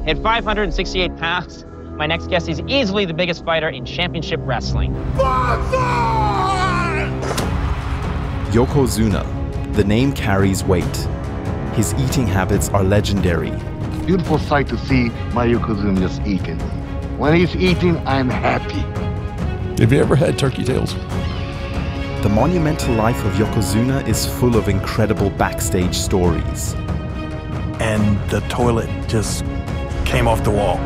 At 568 pounds, my next guest is easily the biggest fighter in championship wrestling. Yokozuna. The name carries weight. His eating habits are legendary. Beautiful sight to see my Yokozuna just eating. When he's eating, I'm happy. Have you ever had turkey tails? The monumental life of Yokozuna is full of incredible backstage stories. And the toilet just came off the wall.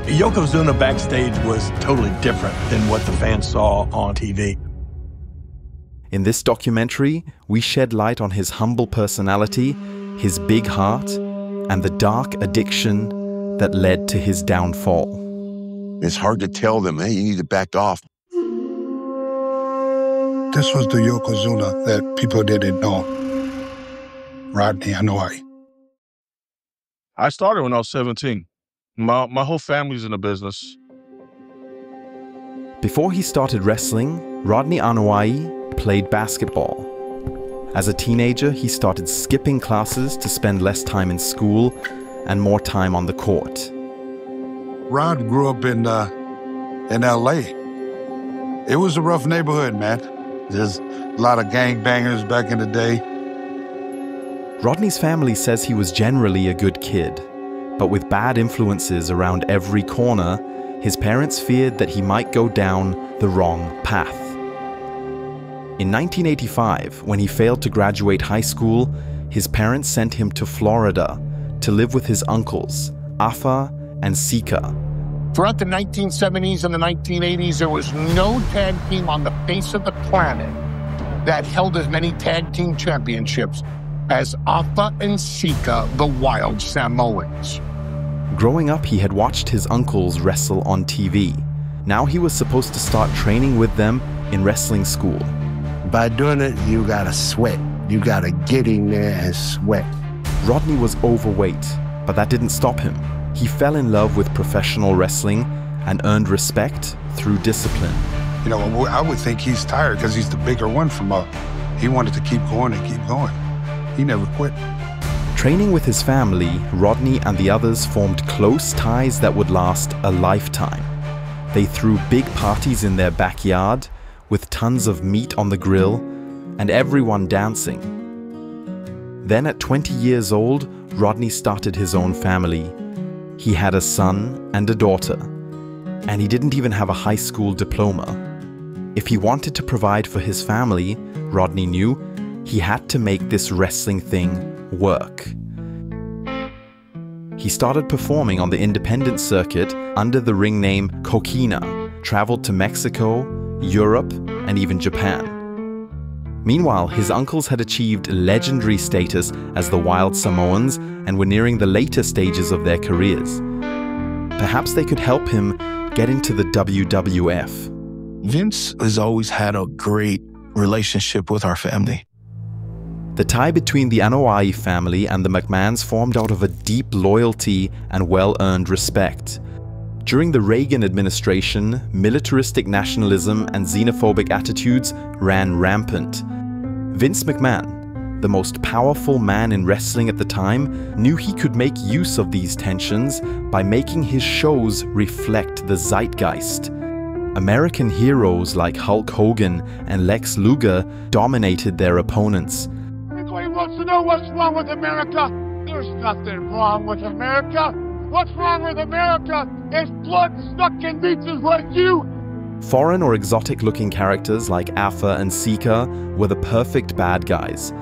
Yokozuna backstage was totally different than what the fans saw on TV. In this documentary, we shed light on his humble personality, his big heart, and the dark addiction that led to his downfall. It's hard to tell them, hey, you need to back off. This was the Yokozuna that people didn't know. 𝗵𝗡𝗧. I started when I was 17. My whole family's in the business. Before he started wrestling, 𝗵𝗡𝗦𝗖 played basketball. As a teenager, he started skipping classes to spend less time in school and more time on the court. Rod grew up in L.A. It was a rough neighborhood, man. There's a lot of gangbangers back in the day. Rodney's family says he was generally a good kid, but with bad influences around every corner, his parents feared that he might go down the wrong path. In 1985, when he failed to graduate high school, his parents sent him to Florida to live with his uncles, 𝗏𝗏 and 𝗖𝗛𝗏𝗏. Throughout the 1970s and the 1980s, there was no tag team on the face of the planet that held as many tag team championships as 𝗏𝗏 and 𝗖𝗛𝗏𝗏, the Wild Samoans. Growing up, he had watched his uncles wrestle on TV. Now he was supposed to start training with them in wrestling school. By doing it, you gotta sweat. You gotta get in there and sweat. Rodney was overweight, but that didn't stop him. He fell in love with professional wrestling and earned respect through discipline. You know, I would think he's tired because he's the bigger one from up. He wanted to keep going and keep going. He never quit. Training with his family, Rodney and the others formed close ties that would last a lifetime. They threw big parties in their backyard with tons of meat on the grill and everyone dancing. Then at 20 years old, Rodney started his own family. He had a son and a daughter, and he didn't even have a high school diploma. If he wanted to provide for his family, Rodney knew he had to make this wrestling thing work. He started performing on the independent circuit under the ring name Coquina, traveled to Mexico, Europe, and even Japan. Meanwhile, his uncles had achieved legendary status as the Wild Samoans and were nearing the later stages of their careers. Perhaps they could help him get into the WWF. Vince has always had a great relationship with our family. The tie between the 𝗏𝗏𝗧 family and the McMahons formed out of a deep loyalty and well-earned respect. During the Reagan administration, militaristic nationalism and xenophobic attitudes ran rampant. Vince McMahon, the most powerful man in wrestling at the time, knew he could make use of these tensions by making his shows reflect the zeitgeist. American heroes like Hulk Hogan and Lex Luger dominated their opponents. Everybody wants to know what's wrong with America. There's nothing wrong with America. What's wrong with America is blood-sucking beaches like you. Foreign or exotic-looking characters like 𝗏𝗏 and 𝗖𝗛𝗏𝗏 were the perfect bad guys.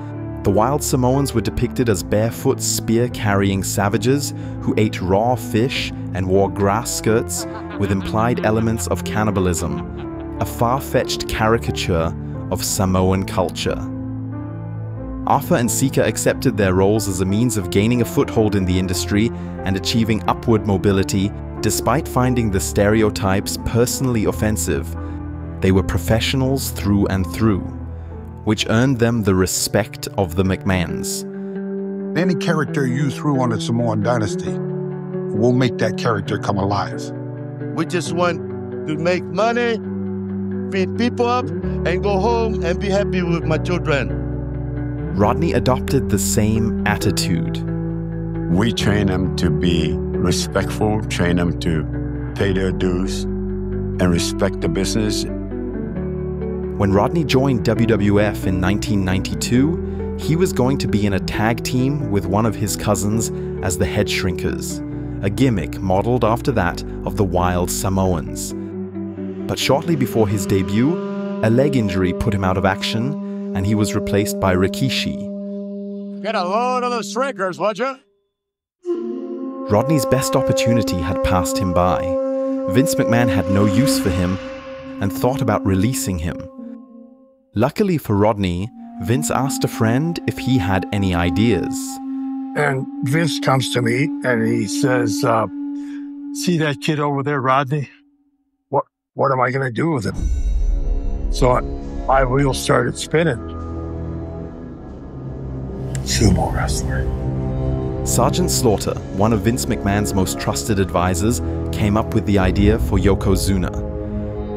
The Wild Samoans were depicted as barefoot, spear-carrying savages who ate raw fish and wore grass skirts with implied elements of cannibalism, a far-fetched caricature of Samoan culture. 𝗏𝗏 and 𝗖𝗛𝗏𝗏 accepted their roles as a means of gaining a foothold in the industry and achieving upward mobility, despite finding the stereotypes personally offensive. They were professionals through and through, which earned them the respect of the McMahons. Any character you threw on the Samoan dynasty will make that character come alive. We just want to make money, feed people up, and go home and be happy with my children. Rodney adopted the same attitude. We train them to be respectful, train them to pay their dues and respect the business. When Rodney joined WWF in 1992, he was going to be in a tag team with one of his cousins as the Head Shrinkers, a gimmick modeled after that of the Wild Samoans. But shortly before his debut, a leg injury put him out of action, and he was replaced by Rikishi. Get a load of the shrinkers, would you? Rodney's best opportunity had passed him by. Vince McMahon had no use for him and thought about releasing him. Luckily for Rodney, Vince asked a friend if he had any ideas. And Vince comes to me and he says, see that kid over there, Rodney? What am I going to do with him? So my wheels started spinning. Sumo wrestler. Sergeant Slaughter, one of Vince McMahon's most trusted advisors, came up with the idea for Yokozuna.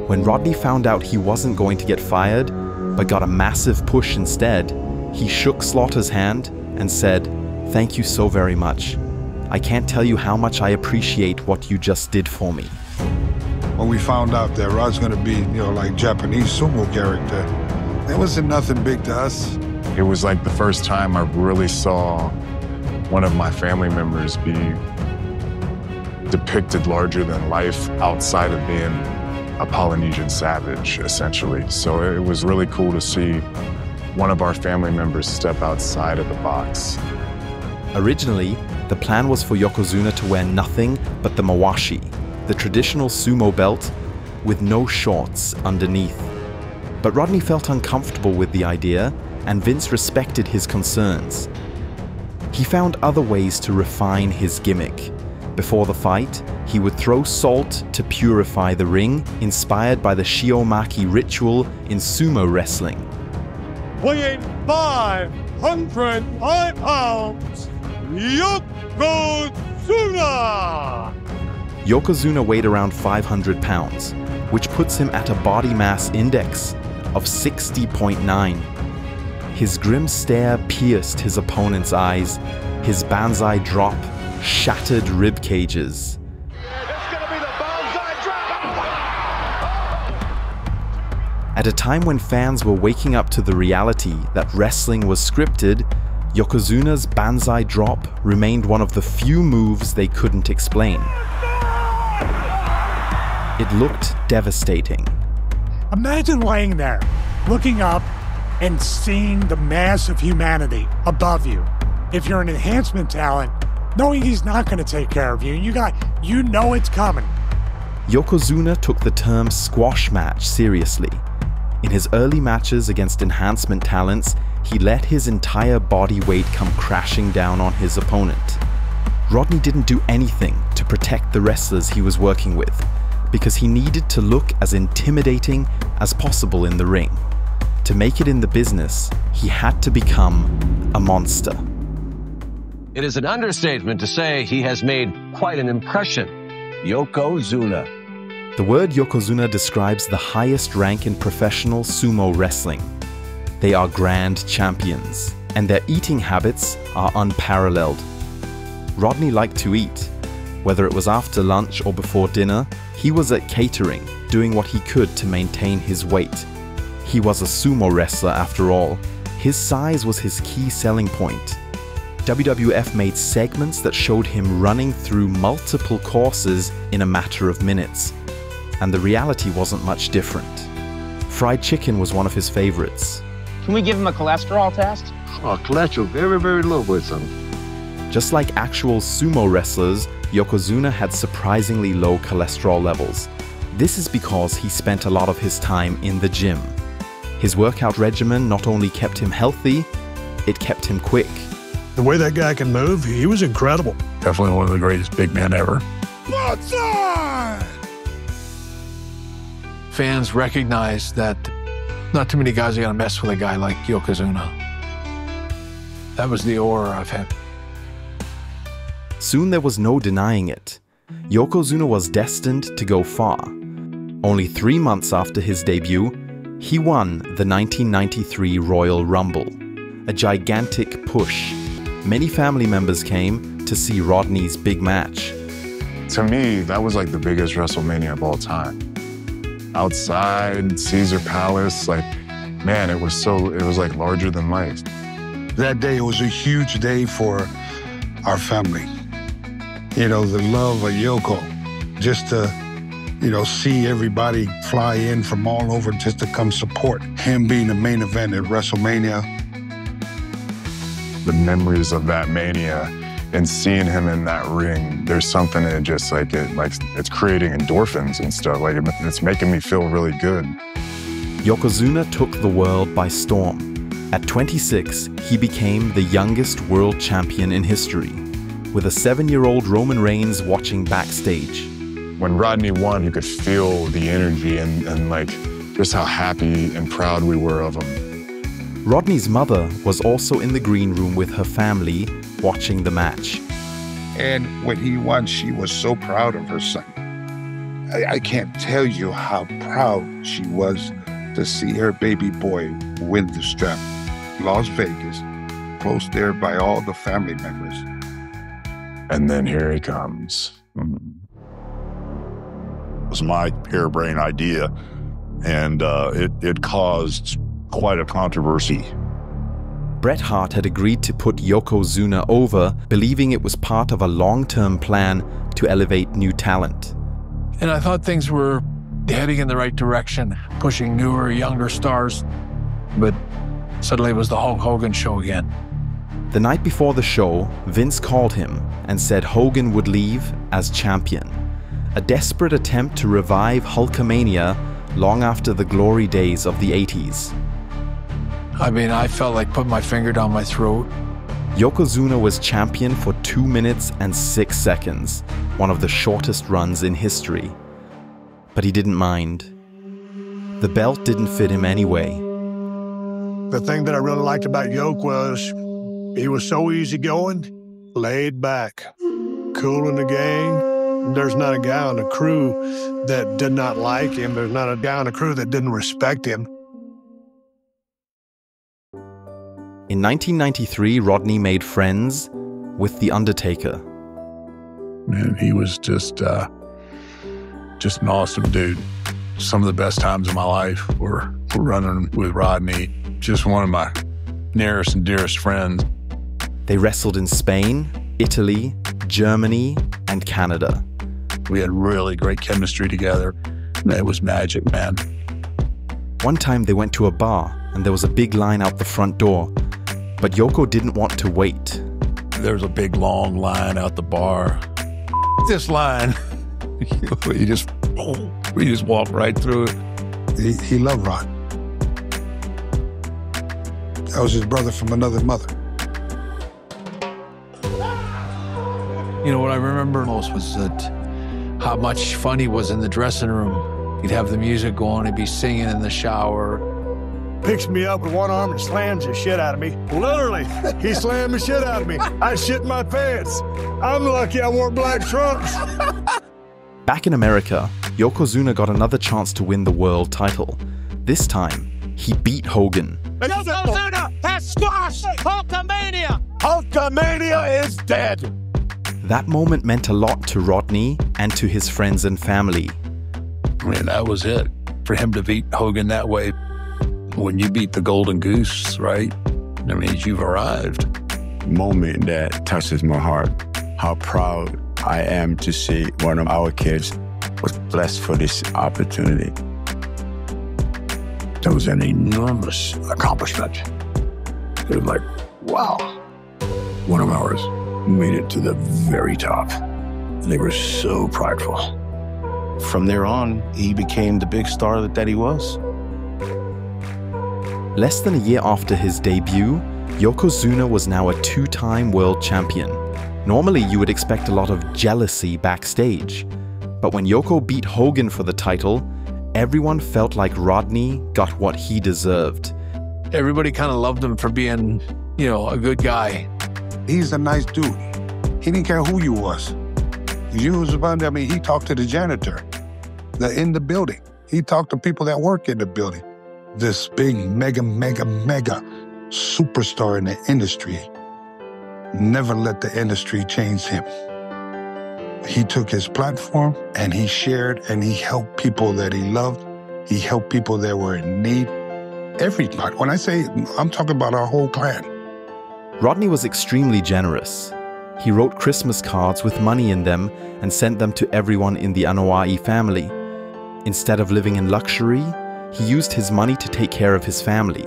When Rodney found out he wasn't going to get fired, but got a massive push instead, he shook Slaughter's hand and said, "Thank you so very much. I can't tell you how much I appreciate what you just did for me." When we found out that Rod's going to be, like Japanese sumo character, it wasn't nothing big to us. It was like the first time I really saw one of my family members be depicted larger than life outside of being a Polynesian savage, essentially. So it was really cool to see one of our family members step outside of the box. Originally, the plan was for Yokozuna to wear nothing but the mawashi, the traditional sumo belt, with no shorts underneath. But Rodney felt uncomfortable with the idea, and Vince respected his concerns. He found other ways to refine his gimmick. Before the fight, he would throw salt to purify the ring, inspired by the 𝗖𝗛𝗣𝗎 ritual in sumo wrestling. Weighing 505 pounds, Yokozuna! Yokozuna weighed around 500 pounds, which puts him at a body mass index of 60.9. His grim stare pierced his opponent's eyes. His banzai drop shattered rib cages. At a time when fans were waking up to the reality that wrestling was scripted, Yokozuna's banzai drop remained one of the few moves they couldn't explain. It looked devastating. Imagine laying there, looking up, and seeing the mass of humanity above you. If you're an enhancement talent, knowing he's not going to take care of you, you know it's coming. Yokozuna took the term squash match seriously. In his early matches against enhancement talents, he let his entire body weight come crashing down on his opponent. Rodney didn't do anything to protect the wrestlers he was working with, because he needed to look as intimidating as possible in the ring. To make it in the business, he had to become a monster. It is an understatement to say he has made quite an impression. Yokozuna. The word Yokozuna describes the highest rank in professional sumo wrestling. They are grand champions, and their eating habits are unparalleled. Rodney liked to eat. Whether it was after lunch or before dinner, he was at catering, doing what he could to maintain his weight. He was a sumo wrestler after all. His size was his key selling point. WWF made segments that showed him running through multiple courses in a matter of minutes. And the reality wasn't much different. Fried chicken was one of his favorites. Can we give him a cholesterol test? Oh, cholesterol very, very low, boy, son. Just like actual sumo wrestlers, Yokozuna had surprisingly low cholesterol levels. This is because he spent a lot of his time in the gym. His workout regimen not only kept him healthy, it kept him quick. The way that guy can move, he was incredible. Definitely one of the greatest big men ever. Fans recognize that not too many guys are going to mess with a guy like Yokozuna. That was the aura of him. Soon there was no denying it. Yokozuna was destined to go far. Only 3 months after his debut, he won the 1993 Royal Rumble, a gigantic push. Many family members came to see Rodney's big match, To me, that was like the biggest WrestleMania of all time. Outside, Caesar Palace, like, man, it was like larger than life. That day, it was a huge day for our family. You know, the love of Yoko, just to, you know, see everybody fly in from all over just to come support him being the main event at WrestleMania. The memories of that Mania and seeing him in that ring, there's something in it just like it's creating endorphins and stuff. Like it's making me feel really good. Yokozuna took the world by storm. At 26, he became the youngest world champion in history, with a 7-year-old Roman Reigns watching backstage. When Rodney won, you could feel the energy and like just how happy and proud we were of him. Rodney's mother was also in the green room with her family, watching the match. And when he won, she was so proud of her son. I can't tell you how proud she was to see her baby boy win the strap. Las Vegas, close there by all the family members. And then here he comes. It was my harebrained idea, and it caused quite a controversy. Bret Hart had agreed to put Yokozuna over, believing it was part of a long-term plan to elevate new talent. And I thought things were heading in the right direction, pushing newer, younger stars. But suddenly it was the Hulk Hogan show again. The night before the show, Vince called him and said Hogan would leave as champion. A desperate attempt to revive Hulkamania long after the glory days of the 80s. I mean, I felt like putting my finger down my throat. Yokozuna was champion for 2 minutes and 6 seconds, one of the shortest runs in history. But he didn't mind. The belt didn't fit him anyway. The thing that I really liked about Yoke was he was so easygoing, laid back, cool in the gang. There's not a guy on the crew that did not like him. There's not a guy on the crew that didn't respect him. In 1993, Rodney made friends with The Undertaker. Man, he was just an awesome dude. Some of the best times of my life were running with Rodney. Just one of my nearest and dearest friends. They wrestled in Spain, Italy, Germany, and Canada. We had really great chemistry together. It was magic, man. One time they went to a bar and there was a big line out the front door, but Yoko didn't want to wait. There was a big long line out the bar. This line, we just walked right through it. He loved Rod. That was his brother from another mother. You know, what I remember most was that how much fun he was in the dressing room. He'd have the music going, he'd be singing in the shower. Picks me up with one arm and slams the shit out of me. Literally, he slammed the shit out of me. I shit my pants. I'm lucky I wore black trunks. Back in America, Yokozuna got another chance to win the world title. This time, he beat Hogan. Yokozuna has squashed Hulkamania! Hulkamania is dead! That moment meant a lot to Rodney and to his friends and family. I mean, that was it. For him to beat Hogan that way, when you beat the Golden Goose, right? That means you've arrived. Moment that touches my heart. How proud I am to see one of our kids was blessed for this opportunity. That was an enormous accomplishment. It was like, wow. One of ours made it to the very top. They were so prideful. From there on, he became the big star that he was. Less than a year after his debut, Yokozuna was now a 2-time world champion. Normally, you would expect a lot of jealousy backstage. But when Yoko beat Hogan for the title, everyone felt like Rodney got what he deserved. Everybody kind of loved him for being, you know, a good guy. He's a nice dude. He didn't care who you was. You was about, I mean, he talked to the janitor in the building. He talked to people that work in the building. This big, mega superstar in the industry never let the industry change him. He took his platform and he shared and he helped people that he loved. He helped people that were in need. Everybody. When I say, I'm talking about our whole clan. Rodney was extremely generous. He wrote Christmas cards with money in them and sent them to everyone in the 𝗖𝗏𝗧𝗏 family. Instead of living in luxury, he used his money to take care of his family.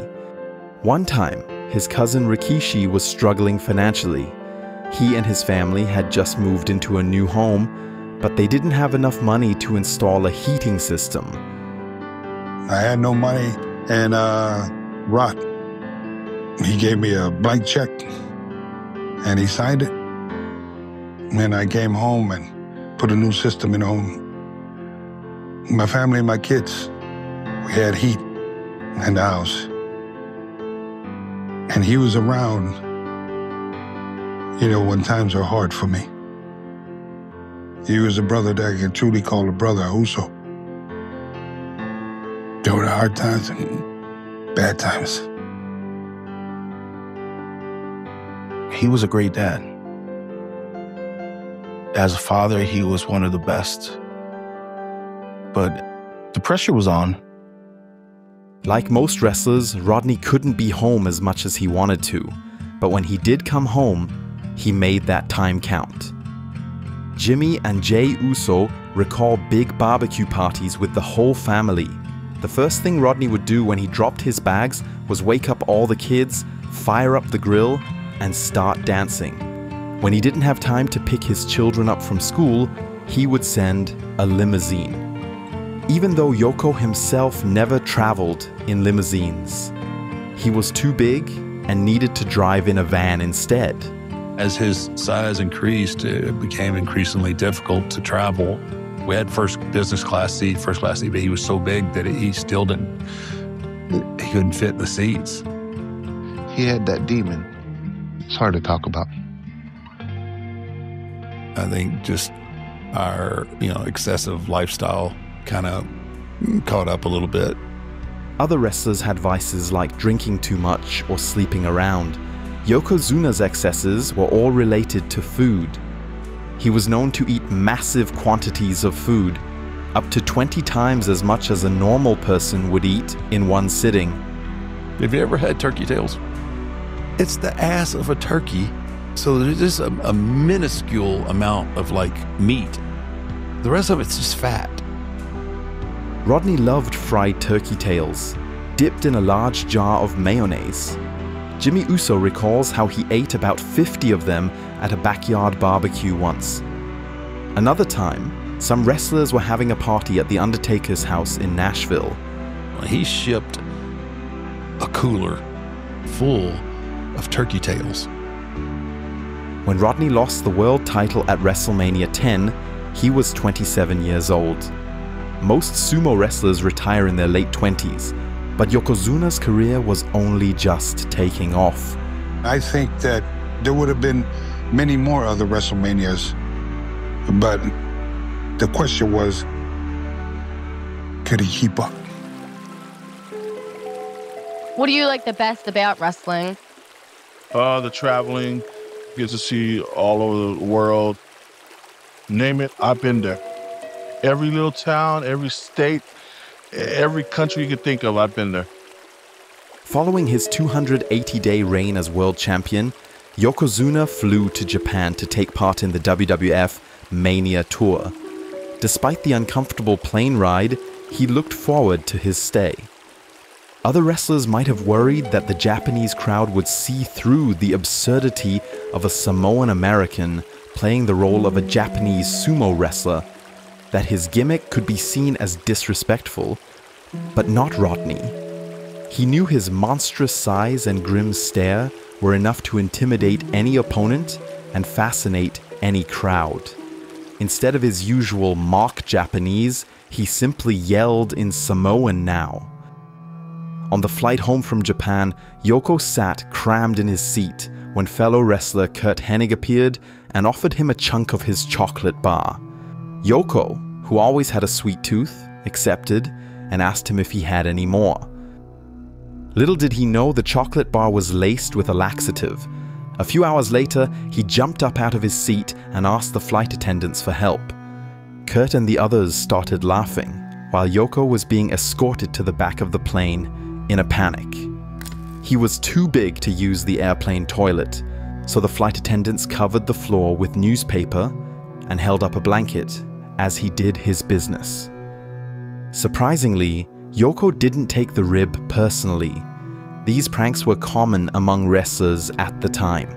One time, his cousin Rikishi was struggling financially. He and his family had just moved into a new home, but they didn't have enough money to install a heating system. I had no money, and Rod, he gave me a blank check, and he signed it. And I came home and put a new system in home. My family and my kids, we had heat in the house. And he was around, you know, when times are hard for me. He was a brother that I can truly call a brother, 𝗖𝗛𝗢𝗍. There were hard times and bad times. He was a great dad. As a father, he was one of the best. But the pressure was on. Like most wrestlers, Rodney couldn't be home as much as he wanted to, but when he did come home, he made that time count. Jimmy and Jey Uso recall big barbecue parties with the whole family. The first thing Rodney would do when he dropped his bags was wake up all the kids, fire up the grill, and start dancing. When he didn't have time to pick his children up from school, he would send a limousine. Even though Yoko himself never traveled in limousines, he was too big and needed to drive in a van instead. As his size increased, it became increasingly difficult to travel. We had first class seat, but he was so big that he couldn't fit in the seats. He had that demon. It's hard to talk about. I think just our, excessive lifestyle kind of caught up a little bit. Other wrestlers had vices like drinking too much or sleeping around. Yokozuna's excesses were all related to food. He was known to eat massive quantities of food, up to 20 times as much as a normal person would eat in one sitting. Have you ever had turkey tails? It's the ass of a turkey, so there's just a minuscule amount of meat. The rest of it's just fat. Rodney loved fried turkey tails, dipped in a large jar of mayonnaise. Jimmy Uso recalls how he ate about 50 of them at a backyard barbecue once. Another time, some wrestlers were having a party at The Undertaker's house in Nashville. He shipped a cooler full of turkey tails. When Rodney lost the world title at WrestleMania 10, he was 27 years old. Most sumo wrestlers retire in their late 20s, but Yokozuna's career was only just taking off. I think that there would have been many more other WrestleManias, but the question was, could he keep up? What do you like the best about wrestling? The traveling, get to see all over the world. Name it, I've been there. Every little town, every state, every country you can think of, I've been there. Following his 280-day reign as world champion, Yokozuna flew to Japan to take part in the WWF Mania Tour. Despite the uncomfortable plane ride, he looked forward to his stay. Other wrestlers might have worried that the Japanese crowd would see through the absurdity of a Samoan American playing the role of a Japanese sumo wrestler, that his gimmick could be seen as disrespectful, but not Rodney. He knew his monstrous size and grim stare were enough to intimidate any opponent and fascinate any crowd. Instead of his usual mock Japanese, he simply yelled in Samoan now. On the flight home from Japan, Yoko sat crammed in his seat when fellow wrestler 𝗚𝗙𝗢𝗚𝗏 appeared and offered him a chunk of his chocolate bar. Yoko, who always had a sweet tooth, accepted and asked him if he had any more. Little did he know the chocolate bar was laced with a laxative, A few hours later, he jumped up out of his seat and asked the flight attendants for help. Kurt and the others started laughing, while Yoko was being escorted to the back of the plane in a panic. He was too big to use the airplane toilet, so the flight attendants covered the floor with newspaper and held up a blanket as he did his business. Surprisingly, Yoko didn't take the rib personally. These pranks were common among wrestlers at the time.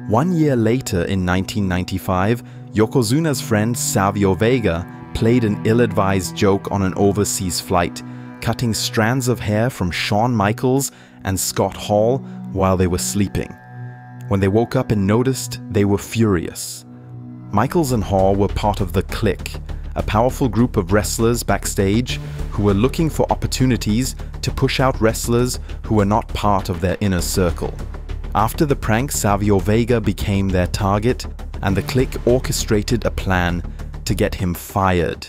1 year later, in 1995, Yokozuna's friend 𝗖𝗛𝗣𝗬𝗥𝗚𝗚 played an ill-advised joke on an overseas flight, cutting strands of hair from Shawn Michaels and Scott Hall while they were sleeping. When they woke up and noticed, they were furious. Michaels and Hall were part of the Clique, a powerful group of wrestlers backstage who were looking for opportunities to push out wrestlers who were not part of their inner circle. After the prank, 𝗖𝗛𝗣𝗬𝗥𝗚𝗚 became their target, and the Clique orchestrated a plan to get him fired.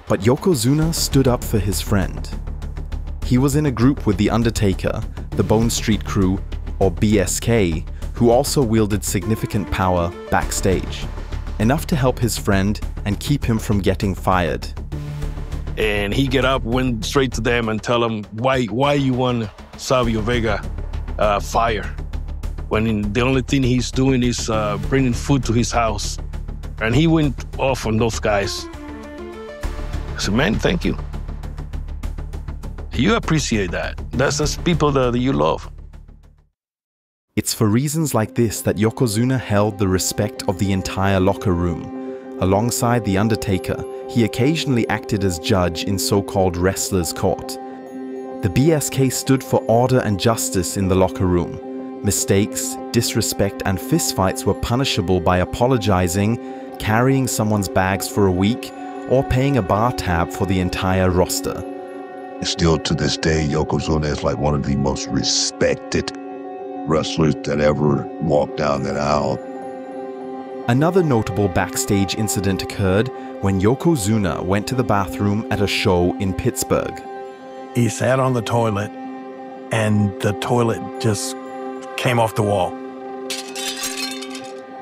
But Yokozuna stood up for his friend. He was in a group with The Undertaker, the Bone Street Crew, or BSK, who also wielded significant power backstage, enough to help his friend and keep him from getting fired. And he get up, went straight to them and tell them why you want 𝗖𝗛𝗣𝗬𝗥𝗚𝗚 fire, when the only thing he's doing is bringing food to his house. And he went off on those guys. I said, man, thank you. You appreciate that. That's people that you love. It's for reasons like this that Yokozuna held the respect of the entire locker room. Alongside The Undertaker, he occasionally acted as judge in so-called wrestlers' court. The BSK stood for order and justice in the locker room. Mistakes, disrespect, and fistfights were punishable by apologizing, carrying someone's bags for a week, or paying a bar tab for the entire roster. Still to this day, Yokozuna is like one of the most respected wrestlers that ever walked down that aisle. Another notable backstage incident occurred when Yokozuna went to the bathroom at a show in Pittsburgh. He sat on the toilet, and the toilet just came off the wall.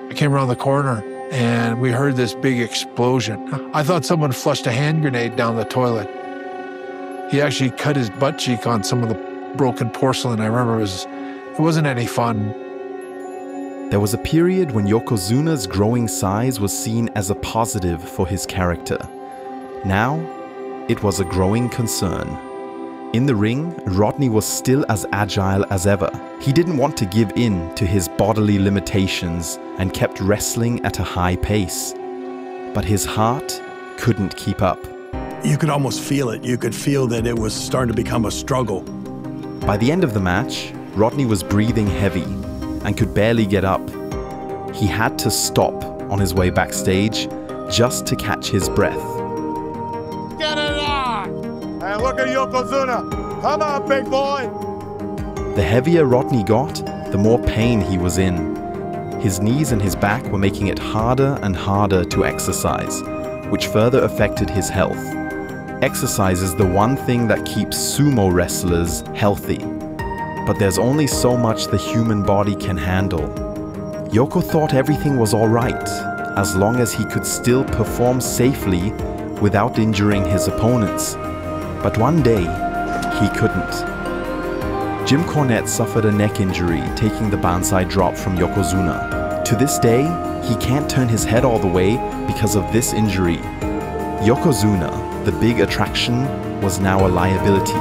I came around the corner, and we heard this big explosion. I thought someone flushed a hand grenade down the toilet. He actually cut his butt cheek on some of the broken porcelain. I remember it wasn't any fun. There was a period when Yokozuna's growing size was seen as a positive for his character. Now, it was a growing concern. In the ring, Rodney was still as agile as ever. He didn't want to give in to his bodily limitations and kept wrestling at a high pace. But his heart couldn't keep up. You could almost feel it. You could feel that it was starting to become a struggle. By the end of the match, Rodney was breathing heavy and could barely get up. He had to stop on his way backstage just to catch his breath. Get it on! And look at Yokozuna. Come on, big boy! The heavier Rodney got, the more pain he was in. His knees and his back were making it harder and harder to exercise, which further affected his health. Exercise is the one thing that keeps sumo wrestlers healthy. But there's only so much the human body can handle. Yoko thought everything was alright, as long as he could still perform safely without injuring his opponents. But one day, he couldn't. 𝗖𝗛𝗎𝗬𝗥𝗚𝗚 suffered a neck injury taking the banzai drop from Yokozuna. To this day, he can't turn his head all the way because of this injury. Yokozuna, the big attraction, was now a liability.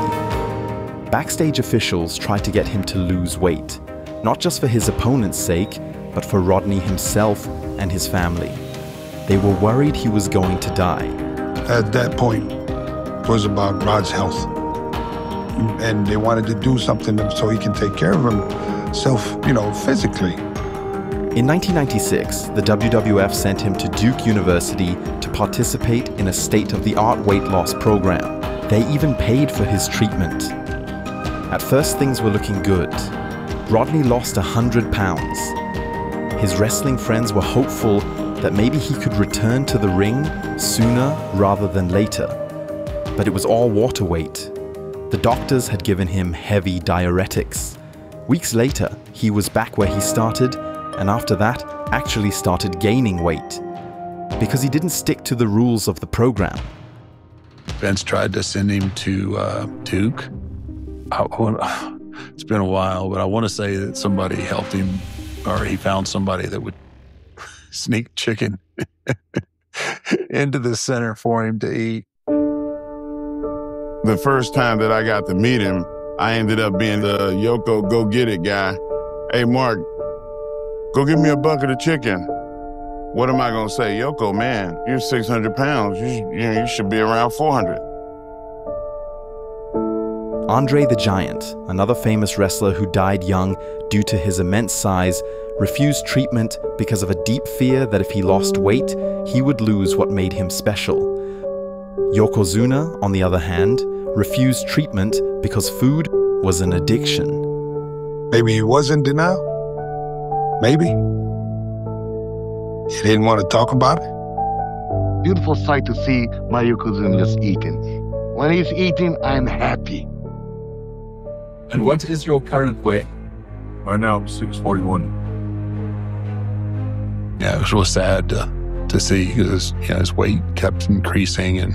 Backstage officials tried to get him to lose weight, not just for his opponent's sake, but for Rodney himself and his family. They were worried he was going to die. At that point, it was about Rod's health. And they wanted to do something so he can take care of himself, physically. In 1996, the WWF sent him to Duke University to participate in a state-of-the-art weight loss program. They even paid for his treatment. At first, things were looking good. Rodney lost 100 pounds. His wrestling friends were hopeful that maybe he could return to the ring sooner rather than later. But it was all water weight. The doctors had given him heavy diuretics. Weeks later, he was back where he started and after that actually started gaining weight because he didn't stick to the rules of the program. Vince tried to send him to Duke. It's been a while, but I want to say that somebody helped him, or he found somebody that would sneak chicken into the center for him to eat. The first time that I got to meet him, I ended up being the Yoko go get it guy. Hey, Mark, go get me a bucket of chicken. What am I going to say? Yoko, man, you're 600 pounds. You should be around 400. 𝗂𝗚𝗏 the Giant, another famous wrestler who died young due to his immense size, refused treatment because of a deep fear that if he lost weight, he would lose what made him special. Yokozuna, on the other hand, refused treatment because food was an addiction. Maybe he was in denial. Maybe. He didn't want to talk about it. Beautiful sight to see my Yokozuna just eating. When he's eating, I'm happy. And what is your current weight? Right now, I'm 641. Yeah, it was real sad to see because his weight kept increasing, and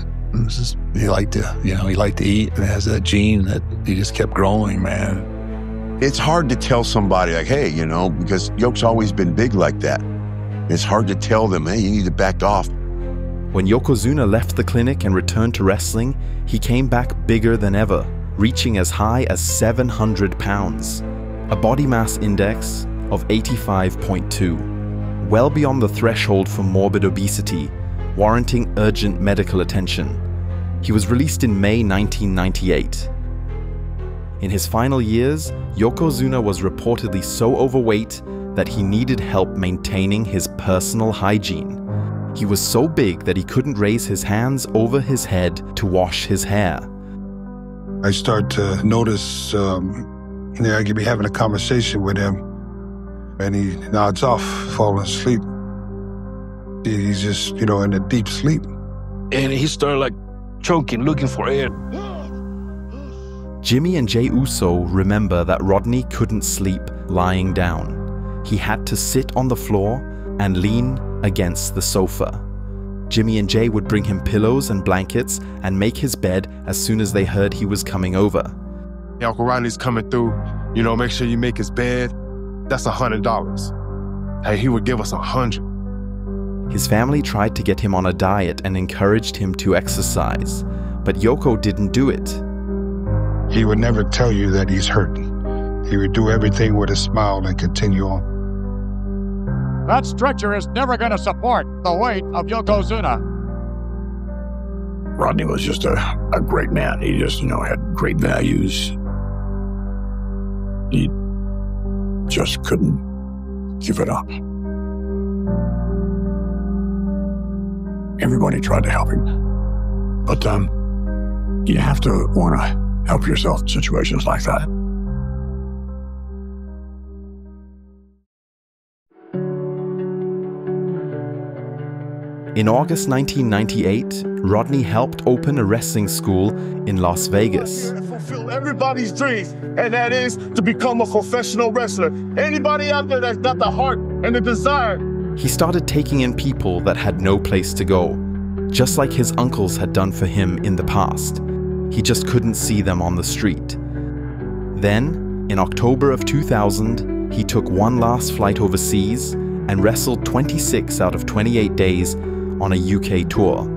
he liked to eat, and has that gene that he just kept growing, man. It's hard to tell somebody like, hey, because Yoke's always been big like that. It's hard to tell them, hey, you need to back off. When Yokozuna left the clinic and returned to wrestling, he came back bigger than ever, reaching as high as 700 pounds, a body mass index of 85.2, well beyond the threshold for morbid obesity, warranting urgent medical attention. He was released in May 1998. In his final years, Yokozuna was reportedly so overweight that he needed help maintaining his personal hygiene. He was so big that he couldn't raise his hands over his head to wash his hair. I start to notice, I could be having a conversation with him, and he nods off, falling asleep. He's just, in a deep sleep. And he started choking, looking for air. Jimmy and Jey Uso remember that Rodney couldn't sleep lying down. He had to sit on the floor and lean against the sofa. Jimmy and Jay would bring him pillows and blankets and make his bed as soon as they heard he was coming over. Uncle Rodney's coming through, make sure you make his bed. That's $100. Hey, he would give us 100. His family tried to get him on a diet and encouraged him to exercise, but Yoko didn't do it. He would never tell you that he's hurting. He would do everything with a smile and continue on. That stretcher is never going to support the weight of Yokozuna. Rodney was just a great man. He just, had great values. He just couldn't give it up. Everybody tried to help him. But you have to want to help yourself in situations like that. In August 1998, Rodney helped open a wrestling school in Las Vegas. Fulfill everybody's dreams, and that is to become a professional wrestler. Anybody out there that's got the heart and the desire. He started taking in people that had no place to go, just like his uncles had done for him in the past. He just couldn't see them on the street. Then, in October of 2000, he took one last flight overseas and wrestled 26 out of 28 days on a UK tour.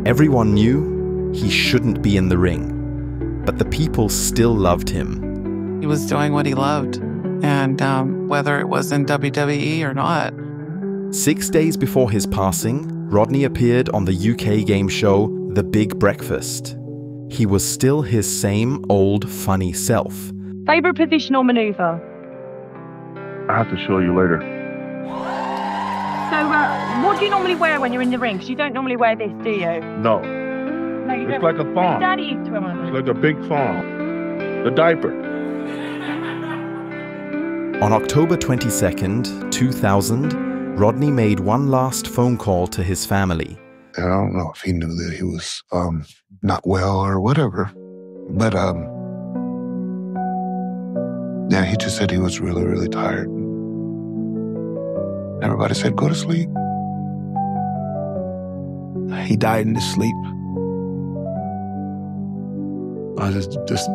Everyone knew he shouldn't be in the ring, but the people still loved him. He was doing what he loved, and whether it was in WWE or not. 6 days before his passing, Rodney appeared on the UK game show The Big Breakfast. He was still his same old funny self. Favorite position or maneuver? I have to show you later. So, what do you normally wear when you're in the ring? Because you don't normally wear this, do you? No. No, you It's don't. like a thong. Daddy used to wear one of It's those. like a big thong. The diaper. On October 22nd, 2000, Rodney made one last phone call to his family. I don't know if he knew that he was not well or whatever, but yeah, he just said he was really, really tired. Everybody said, go to sleep. He died in his sleep. I was just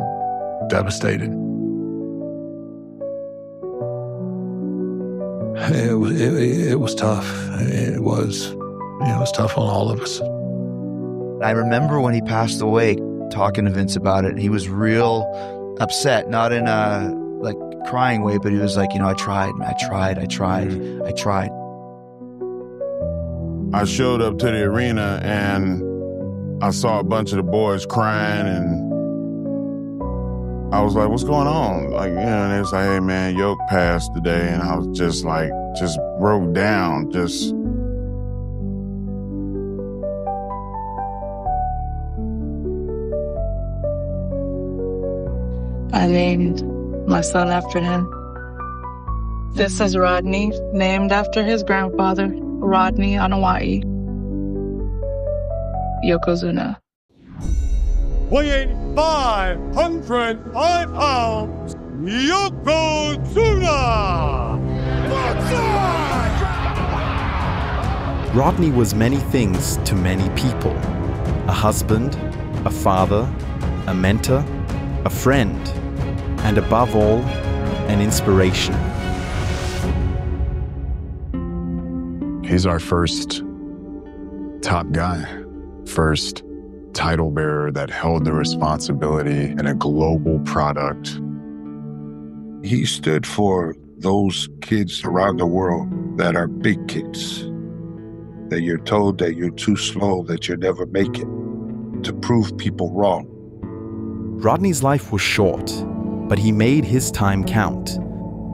devastated. It was tough. It was tough on all of us. I remember when he passed away, talking to Vince about it. He was real upset, not in a like crying way, but he was like, I tried. I showed up to the arena and I saw a bunch of the boys crying, and I was like, what's going on? Like, and they was like, hey man, Yoke passed today. And I was just broke down, I named my son after him. This is Rodney, named after his grandfather, 𝗚𝗙𝗚𝗚𝗧 Yokozuna. Weighing 505 pounds, Yokozuna! Rodney was many things to many people. A husband, a father, a mentor, a friend, and above all, an inspiration. He's our first top guy, first title bearer that held the responsibility in a global product. He stood for those kids around the world that are big kids, that you're told that you're too slow, that you'll never make it, to prove people wrong. Rodney's life was short, but he made his time count.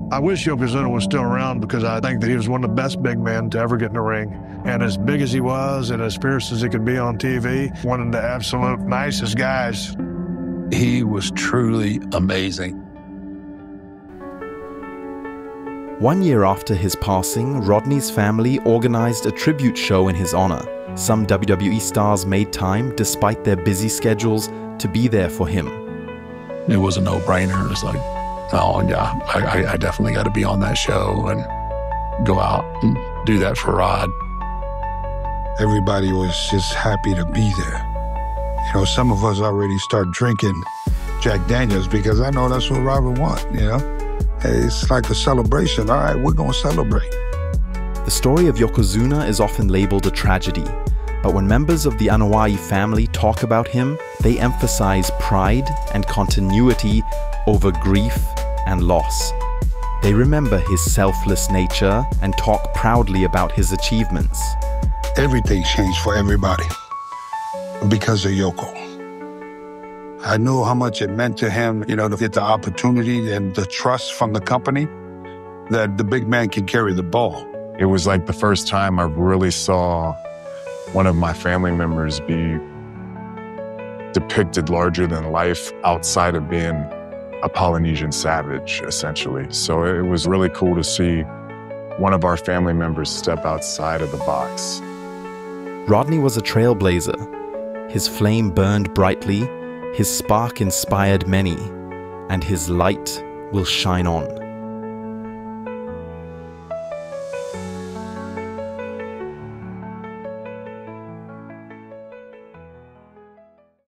I wish Yokozuna was still around because I think that he was one of the best big men to ever get in the ring. And as big as he was and as fierce as he could be on TV, one of the absolute nicest guys. He was truly amazing. 1 year after his passing, Rodney's family organized a tribute show in his honor. Some WWE stars made time, despite their busy schedules, to be there for him. It was a no-brainer. It was like, oh yeah, I definitely got to be on that show and go out and do that for Rod. Everybody was just happy to be there. Some of us already start drinking Jack Daniels because I know that's what Robert wants, It's like a celebration. All right, we're going to celebrate. The story of Yokozuna is often labeled a tragedy, but when members of the 𝗖𝗏𝗧𝗖 family talk about him, they emphasize pride and continuity over grief and loss. They remember his selfless nature and talk proudly about his achievements. Everything changed for everybody because of Yoko. I knew how much it meant to him, to get the opportunity and the trust from the company that the big man can carry the ball. It was like the first time I really saw one of my family members be depicted larger than life outside of being a Polynesian savage, essentially. So it was really cool to see one of our family members step outside of the box. Rodney was a trailblazer. His flame burned brightly, his spark inspired many, and his light will shine on.